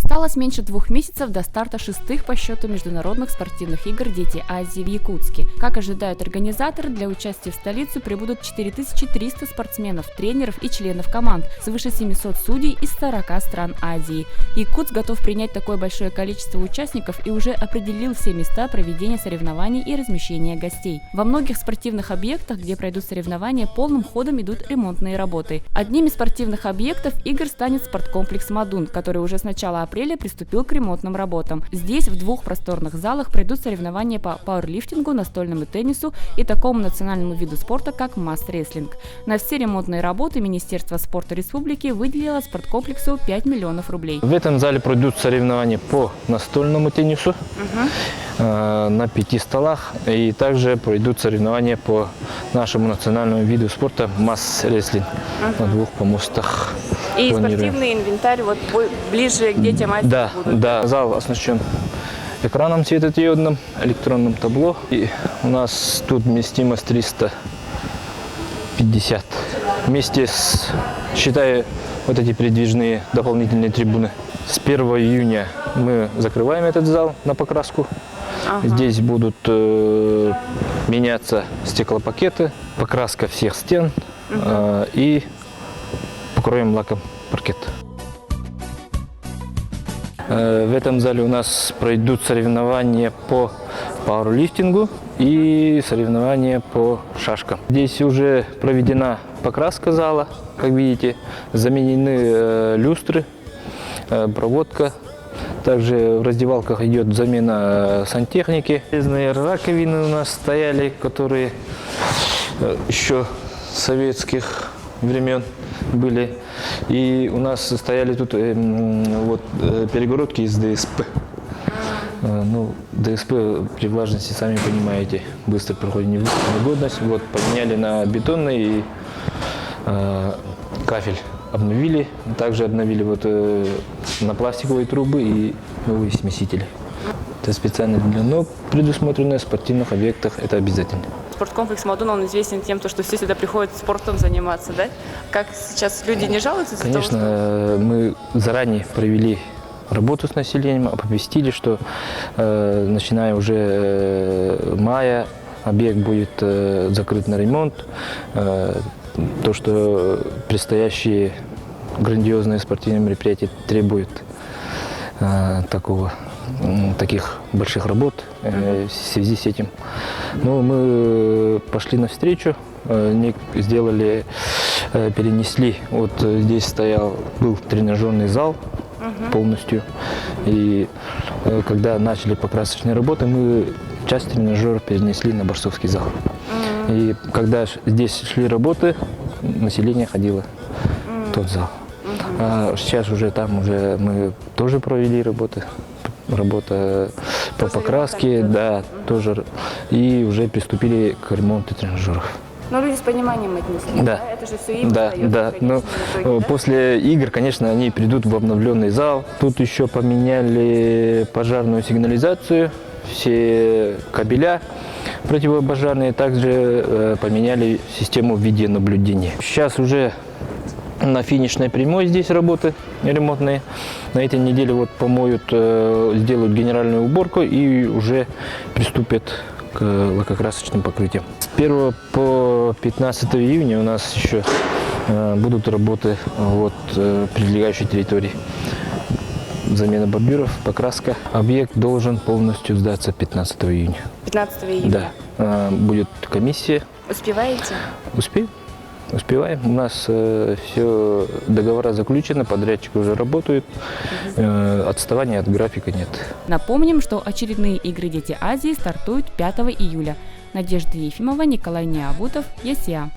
Осталось меньше 2 месяцев до старта 6-х по счету международных спортивных игр «Дети Азии» в Якутске. Как ожидают организаторы, для участия в столицу прибудут 4300 спортсменов, тренеров и членов команд, свыше 700 судей из 40 стран Азии. Якутск готов принять такое большое количество участников и уже определил все места проведения соревнований и размещения гостей. Во многих спортивных объектах, где пройдут соревнования, полным ходом идут ремонтные работы. Одним из спортивных объектов игр станет спорткомплекс «Мадун», который уже с начала апреля приступил к ремонтным работам. Здесь в 2 просторных залах пройдут соревнования по пауэрлифтингу, настольному теннису и такому национальному виду спорта, как масс-рестлинг. На все ремонтные работы Министерство спорта республики выделило спорткомплексу 5 миллионов рублей. В этом зале пройдут соревнования по настольному теннису на 5 столах, и также пройдут соревнования по нашему национальному виду спорта масс-рестлинг на 2 помостах. И спортивный инвентарь вот ближе к детям Азии будут? Да, зал оснащен экраном светодиодным, электронным табло. И у нас тут вместимость 350. Вместе с, считая вот эти передвижные дополнительные трибуны. С 1 июня мы закрываем этот зал на покраску. Здесь будут меняться стеклопакеты, покраска всех стен и покроем лаком паркет. В этом зале у нас пройдут соревнования по пауэрлифтингу и соревнования по шашкам. Здесь уже проведена покраска зала, как видите, заменены люстры, проводка. Также в раздевалках идет замена сантехники. Железные раковины у нас стояли, которые еще советских времен были. И у нас стояли тут перегородки из ДСП. ДСП при влажности, сами понимаете, быстро проходит негодность. Вот, поменяли на бетонный и кафель обновили. Также обновили на пластиковые трубы и новые смесители. Это специально для ног, предусмотренное в спортивных объектах, это обязательно. Спорткомплекс «Мадун», он известен тем, что все сюда приходят спортом заниматься, да? Как сейчас люди не жалуются? Конечно, мы заранее провели работу с населением, оповестили, что начиная уже мая объект будет закрыт на ремонт. То, что предстоящие грандиозные спортивные мероприятия требуют таких больших работ в связи с этим. Но мы пошли навстречу, перенесли. Вот здесь был тренажерный зал полностью. И когда начали покрасочные работы, мы часть тренажера перенесли на борцовский зал. И когда здесь шли работы, население ходило в тот зал. А сейчас уже мы тоже провели работы. Работа по покраске, да, тоже. И уже приступили к ремонту тренажеров. Но люди с пониманием отнеслись, да? Это же все им Да. Но после игр, конечно, они придут в обновленный зал. Тут еще поменяли пожарную сигнализацию, все кабеля противопожарные, также поменяли систему видеонаблюдения. Сейчас уже на финишной прямой здесь работы ремонтные. На этой неделе помоют, сделают генеральную уборку и уже приступят к лакокрасочным покрытиям. С 1 по 15 июня у нас еще будут работы прилегающей территории. Замена бордюров, покраска. Объект должен полностью сдаться 15 июня. 15 июня? Да. Будет комиссия. Успеваете? Успеваем. У нас все договора заключены, подрядчики уже работают. Отставания от графика нет. Напомним, что очередные игры «Дети Азии» стартуют 5 июля. Надежда Ефимова, Николай Необутов, ЕСЯ.